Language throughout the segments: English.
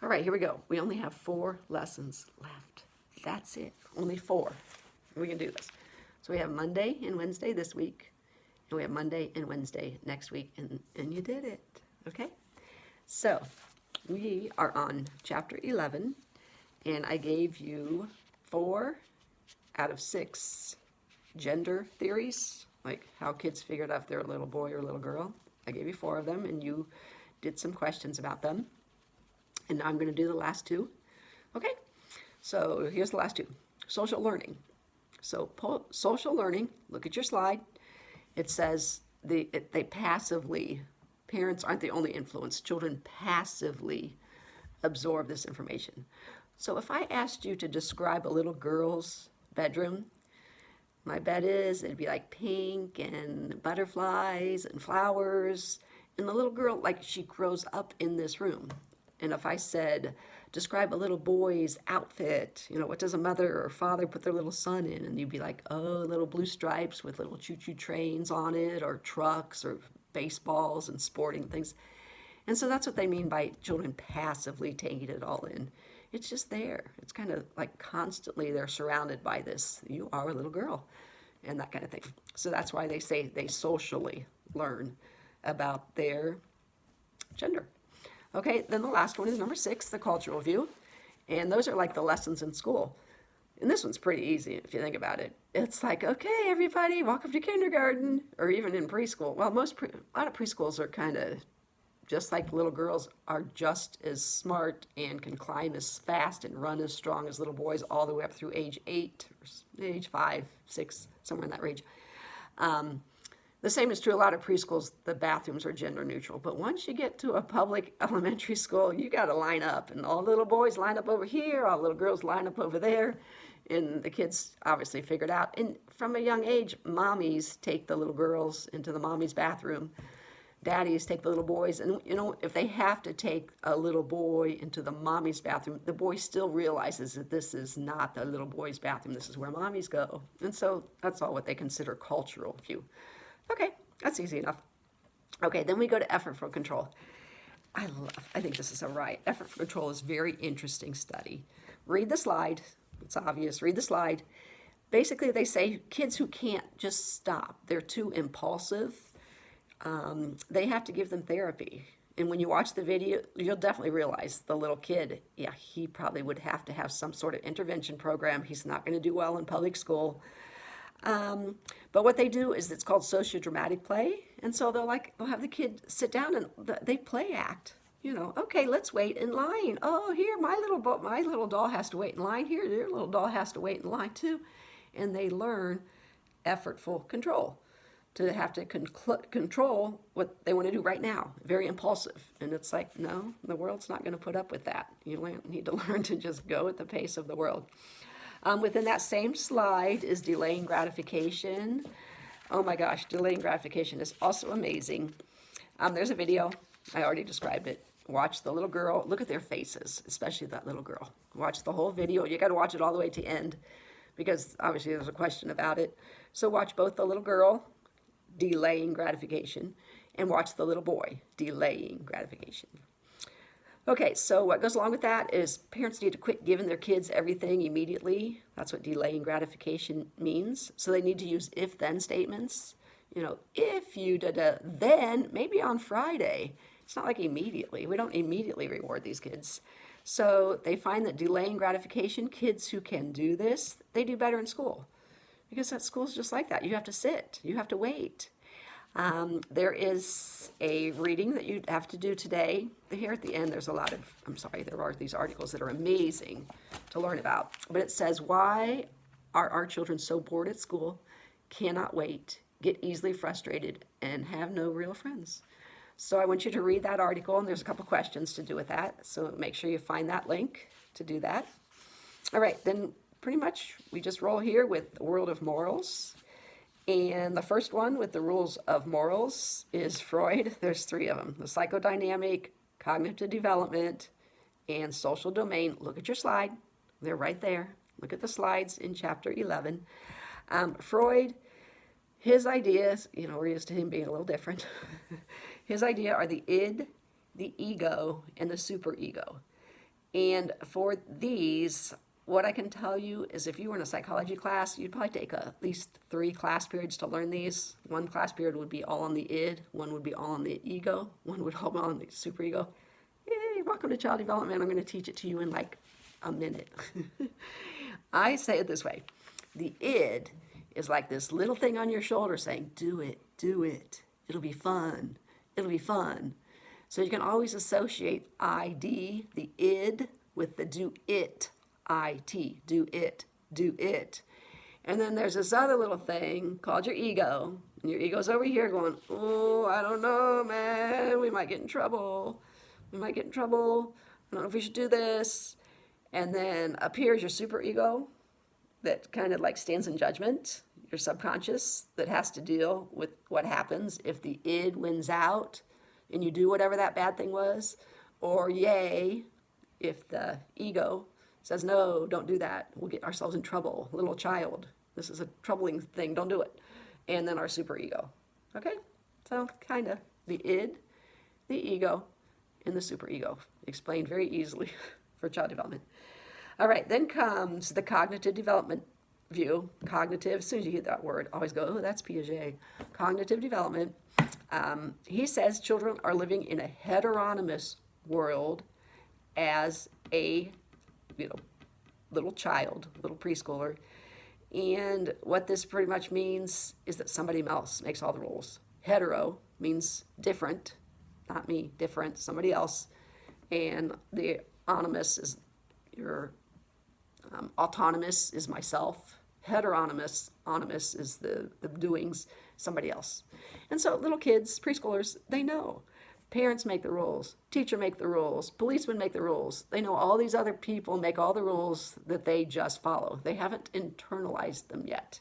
All right, here we go. We only have 4 lessons left. That's it, only 4. We can do this. So we have Monday and Wednesday this week, and we have Monday and Wednesday next week, and you did it, okay? So we are on chapter 11, and I gave you 4 out of 6 gender theories, like how kids figured out if they're a little boy or a little girl. I gave you 4 of them, and you did some questions about them. And now I'm going to do the last 2. Okay, so here's the last 2. Social learning. So social learning, look at your slide. It says they passively, parents aren't the only influence. Children passively absorb this information. So if I asked you to describe a little girl's bedroom, my bet is it'd be like pink and butterflies and flowers. And the little girl, like she grows up in this room. And if I said, describe a little boy's outfit, you know, what does a mother or father put their little son in? And you'd be like, oh, little blue stripes with little choo-choo trains on it, or trucks, or baseballs and sporting things. And so that's what they mean by children passively taking it all in. It's just there. It's kind of like constantly they're surrounded by this. You are a little girl, and that kind of thing. So that's why they say they socially learn about their gender. Okay, then the last one is number 6, the cultural view. And those are like the lessons in school. And this one's pretty easy if you think about it. It's like, okay, everybody, welcome to kindergarten, or even in preschool. Well, a lot of preschools are kind of just like little girls are just as smart and can climb as fast and run as strong as little boys all the way up through age 8, or age 5, 6, somewhere in that range. The same is true, a lot of preschools, the bathrooms are gender neutral. But once you get to a public elementary school, you got to line up. And all the little boys line up over here, all the little girls line up over there. And the kids obviously figured out. And from a young age, mommies take the little girls into the mommy's bathroom. Daddies take the little boys. And, you know, if they have to take a little boy into the mommy's bathroom, the boy still realizes that this is not the little boy's bathroom. This is where mommies go. And so that's all what they consider cultural view. Okay, that's easy enough. Okay, then we go to effort for control. I think this is a riot. Effort for control is a very interesting study. Read the slide. It's obvious. Read the slide. Basically, they say kids who can't just stop, they're too impulsive, they have to give them therapy. And when you watch the video, you'll definitely realize the little kid, yeah, he probably would have to have some sort of intervention program. He's not going to do well in public school. But what they do is it's called sociodramatic play. And so they'll have the kid sit down and they play act. You know, okay, let's wait in line. Oh, here, my little doll has to wait in line. Here, your little doll has to wait in line too. And they learn effortful control, to have to control what they want to do right now. Very impulsive. And it's like, no, the world's not going to put up with that. You need to learn to just go at the pace of the world. Within that same slide is delaying gratification. Oh my gosh, delaying gratification is also amazing. There's a video. I already described it. Watch the little girl. Look at their faces, especially that little girl. Watch the whole video. You got to watch it all the way to end because obviously there's a question about it. So watch both the little girl, delaying gratification, and watch the little boy, delaying gratification. Okay, so what goes along with that is parents need to quit giving their kids everything immediately. That's what delaying gratification means. So they need to use if-then statements. You know, if you then, maybe on Friday. It's not like immediately. We don't immediately reward these kids. So they find that delaying gratification, kids who can do this, they do better in school. Because that school's just like that. You have to sit. You have to wait. There is a reading that you have to do today. Here at the end, there are these articles that are amazing to learn about. But it says, why are our children so bored at school, cannot wait, get easily frustrated, and have no real friends? So I want you to read that article, and there's a couple questions to do with that. So make sure you find that link to do that. All right, then pretty much we just roll here with the world of morals. And the first one with the rules of morals is Freud. There's 3 of them: the psychodynamic, cognitive development, and social domain. Look at your slide. They're right there. Look at the slides in chapter 11. Freud, his ideas, we're used to him being a little different. His idea are the id, the ego, and the superego. And for these, what I can tell you is if you were in a psychology class, you'd probably take at least 3 class periods to learn these. One class period would be all on the id, one would be all on the ego, one would all be on the superego. Yay, welcome to child development. I'm going to teach it to you in like a minute. I say it this way. The id is like this little thing on your shoulder saying, do it, do it. It'll be fun. It'll be fun. So you can always associate ID, the id, with the do it, IT, do it, do it. And then there's this other little thing called your ego. And your ego's over here going, oh, I don't know, man. We might get in trouble. We might get in trouble. I don't know if we should do this. And then up here is your superego that kind of like stands in judgment, your subconscious that has to deal with what happens if the id wins out and you do whatever that bad thing was, or yay, if the ego says, no, don't do that. We'll get ourselves in trouble. Little child, this is a troubling thing, don't do it. And then our superego. Okay, so kind of the id, the ego, and the superego. Explained very easily for child development. All right, then comes the cognitive development view. Cognitive, as soon as you hear that word, always go, oh, that's Piaget. Cognitive development. He says children are living in a heteronomous world as a little child, little preschooler. And what this pretty much means is that somebody else makes all the rules. Hetero means different, not me, different, somebody else. And the anonymous is your autonomous is myself. Heteronymous, anonymous is the doings, somebody else. And so little kids, preschoolers, they know. Parents make the rules. Teacher make the rules. Policemen make the rules. They know all these other people make all the rules that they just follow. They haven't internalized them yet.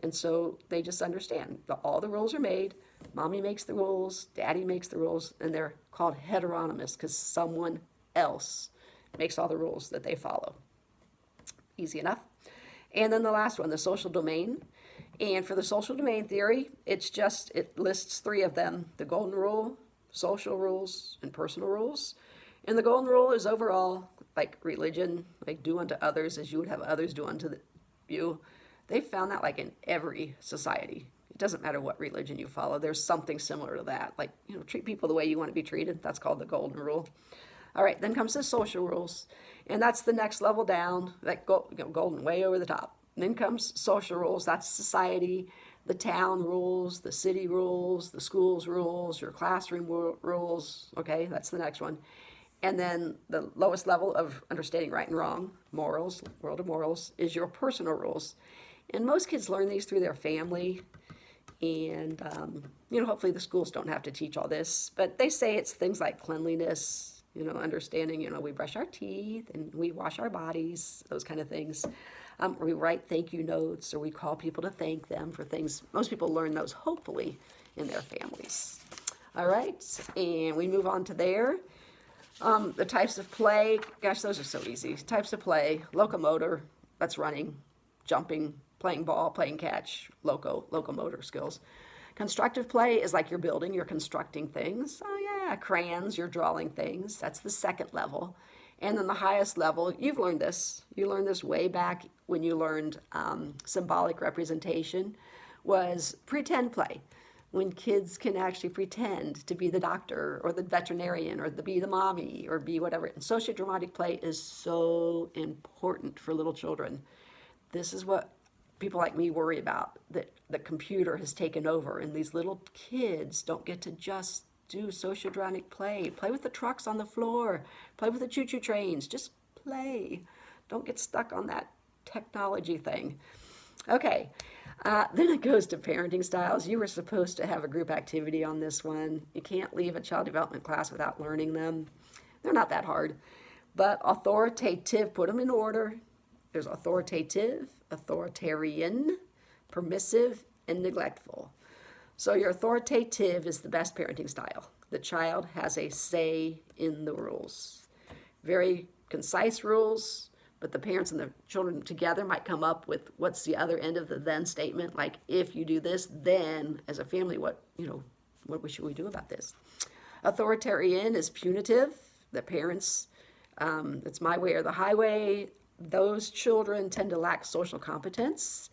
And so they just understand that all the rules are made. Mommy makes the rules. Daddy makes the rules. And they're called heteronymous because someone else makes all the rules that they follow. Easy enough. And then the last one, the social domain. And for the social domain theory, it lists 3 of them: the golden rule, social rules, and personal rules. And the golden rule is overall like religion, like do unto others as you would have others do unto you. They found that like in every society. It doesn't matter what religion you follow. There's something similar to that. Like, treat people the way you want to be treated. That's called the golden rule. All right, then comes the social rules. And that's the next level down, that golden way over the top. And then comes social rules. That's society, the town rules, the city rules, the schools rules, your classroom rules. Okay, that's the next one. And then the lowest level of understanding right and wrong, morals, world of morals, is your personal rules. And most kids learn these through their family. And, hopefully the schools don't have to teach all this. But they say it's things like cleanliness, understanding, we brush our teeth and we wash our bodies, those kind of things. We write thank you notes, or we call people to thank them for things. Most people learn those, hopefully, in their families. All right, and we move on to there. The types of play, gosh, those are so easy. Types of play: locomotor, that's running, jumping, playing ball, playing catch, locomotor skills. Constructive play is like you're building, you're constructing things. Oh yeah, crayons, you're drawing things. That's the second level. And then the highest level, you've learned this. You learned this way back when you learned symbolic representation, was pretend play. When kids can actually pretend to be the doctor or the veterinarian or be the mommy or be whatever. And sociodramatic play is so important for little children. This is what people like me worry about, that the computer has taken over and these little kids don't get to just do sociodramatic play. Play with the trucks on the floor. Play with the choo-choo trains. Just play. Don't get stuck on that technology thing. Okay, then it goes to parenting styles. You were supposed to have a group activity on this one. You can't leave a child development class without learning them. They're not that hard. But authoritative, put them in order. There's authoritative, authoritarian, permissive, and neglectful. So your authoritative is the best parenting style. The child has a say in the rules. Very concise rules, but the parents and the children together might come up with what's the other end of the then statement, like if you do this, then as a family, what should we do about this? Authoritarian is punitive. The parents It's my way or the highway. Those children tend to lack social competence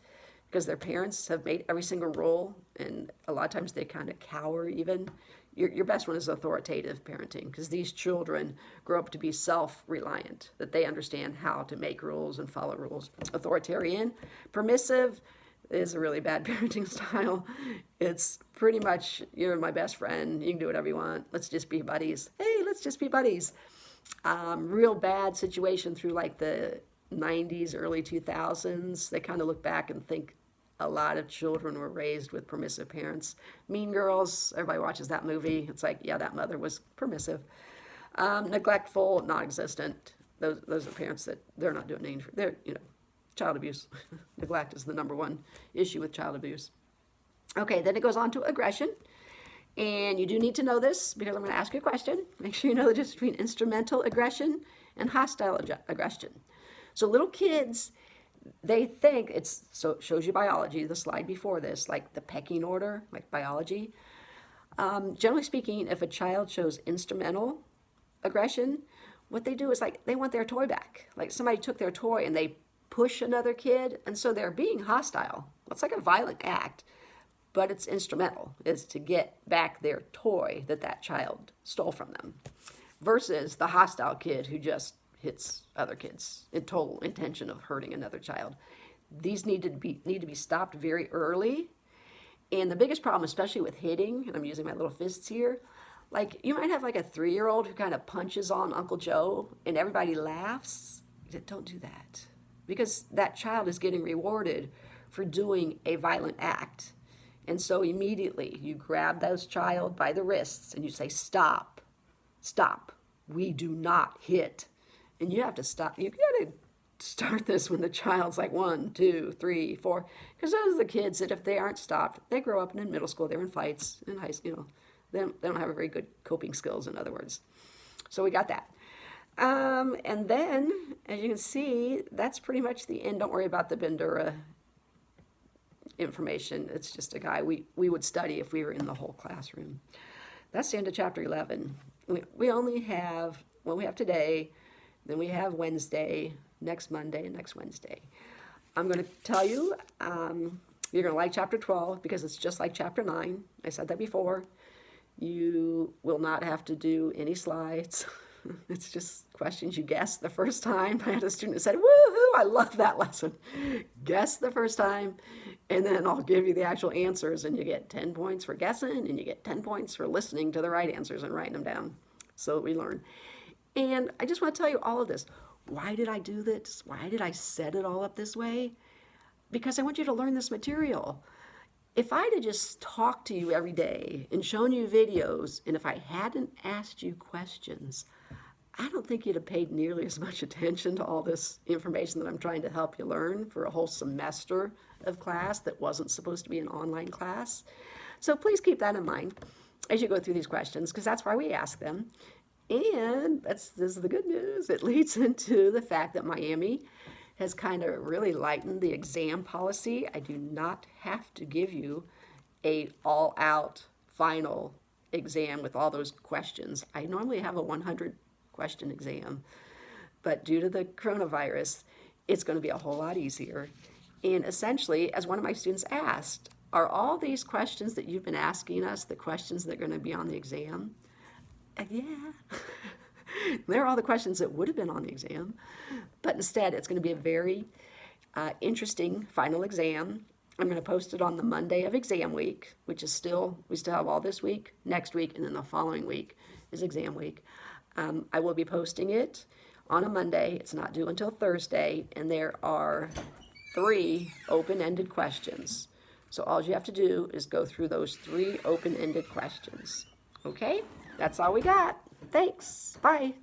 because their parents have made every single rule, and a lot of times they kind of cower even. Your best one is authoritative parenting, because these children grow up to be self-reliant, that they understand how to make rules and follow rules. Authoritarian, permissive is a really bad parenting style. It's pretty much, you're my best friend, you can do whatever you want, let's just be buddies. Hey, let's just be buddies. Real bad situation through like the 90s, early 2000s. They kind of look back and think a lot of children were raised with permissive parents. Mean Girls, everybody watches that movie. It's like, yeah, that mother was permissive. Neglectful, non-existent. Those are parents that they're not doing anything. They're, child abuse. Neglect is the number one issue with child abuse. Okay, then it goes on to aggression. And you do need to know this because I'm going to ask you a question. Make sure you know the difference between instrumental aggression and hostile aggression. So little kids, they think shows you biology, the slide before this, like the pecking order, like biology. Generally speaking, if a child shows instrumental aggression, what they do is like they want their toy back. Like somebody took their toy and they push another kid, and so they're being hostile. It's like a violent act, but it's instrumental. It's to get back their toy that child stole from them, versus the hostile kid who just hits other kids in total intention of hurting another child. These need to be stopped very early. And the biggest problem, especially with hitting, and I'm using my little fists here, like you might have like a 3-year-old who kind of punches on Uncle Joe and everybody laughs. Don't do that, because that child is getting rewarded for doing a violent act. And so immediately you grab those child by the wrists and you say, stop, we do not hit. And you have to stop. You got to start this when the child's like 1, 2, 3, 4, because those are the kids that if they aren't stopped, they grow up and in middle school, they're in fights, in high school, they don't have a very good coping skills, in other words. So we got that. And then, as you can see, that's pretty much the end. Don't worry about the Bandura information. It's just a guy we would study if we were in the whole classroom. That's the end of chapter 11. We only have, well, we have today, then we have Wednesday, next Monday, and next Wednesday. I'm going to tell you, you're going to like chapter 12 because it's just like chapter 9. I said that before. You will not have to do any slides. It's just questions you guess the first time. I had a student who said, woohoo, I love that lesson. Guess the first time, and then I'll give you the actual answers, and you get 10 points for guessing, and you get 10 points for listening to the right answers and writing them down so that we learn. And I just want to tell you all of this. Why did I do this? Why did I set it all up this way? Because I want you to learn this material. If I'd have just talked to you every day and shown you videos, and if I hadn't asked you questions, I don't think you'd have paid nearly as much attention to all this information that I'm trying to help you learn for a whole semester of class that wasn't supposed to be an online class. So please keep that in mind as you go through these questions, because that's why we ask them. And this is the good news. It leads into the fact that Miami has kind of really lightened the exam policy. I do not have to give you a all-out final exam with all those questions. I normally have a 100-question exam, but due to the coronavirus, it's going to be a whole lot easier. And essentially, as one of my students asked, are all these questions that you've been asking us the questions that are going to be on the exam? Yeah. They're all the questions that would have been on the exam, but instead it's going to be a very interesting final exam. I'm going to post it on the Monday of exam week, which is we still have all this week, next week, and then the following week is exam week. I will be posting it on a Monday. It's not due until Thursday, and there are 3 open-ended questions. So all you have to do is go through those 3 open-ended questions. Okay? That's all we got. Thanks. Bye.